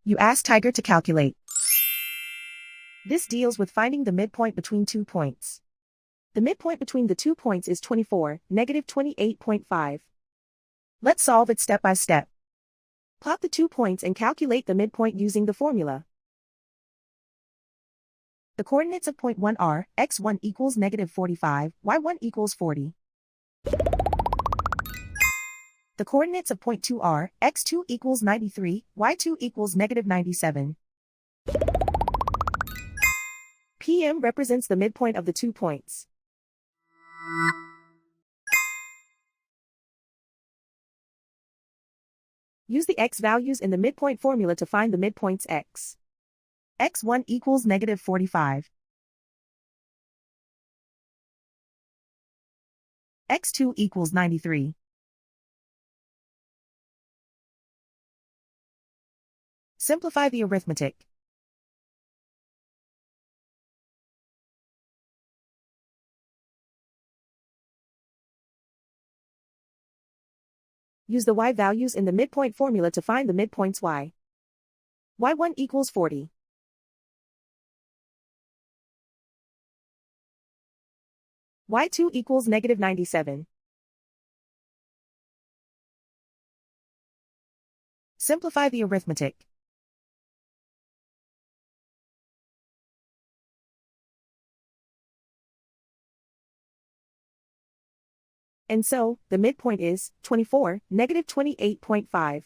You ask Tiger to calculate. This deals with finding the midpoint between 2 points. The midpoint between the 2 points is 24, negative 28.5. Let's solve it step by step. Plot the 2 points and calculate the midpoint using the formula. The coordinates of point 1 are, x1 equals negative 45, y1 equals 40. The coordinates of point 2 are, x2 equals 93, y2 equals negative 97. PM represents the midpoint of the 2 points. Use the x values in the midpoint formula to find the midpoints x. x1 equals negative 45. x2 equals 93. Simplify the arithmetic. Use the y values in the midpoint formula to find the midpoints y. y1 equals 40. y2 equals negative 97. Simplify the arithmetic. And so, the midpoint is 24, negative 28.5.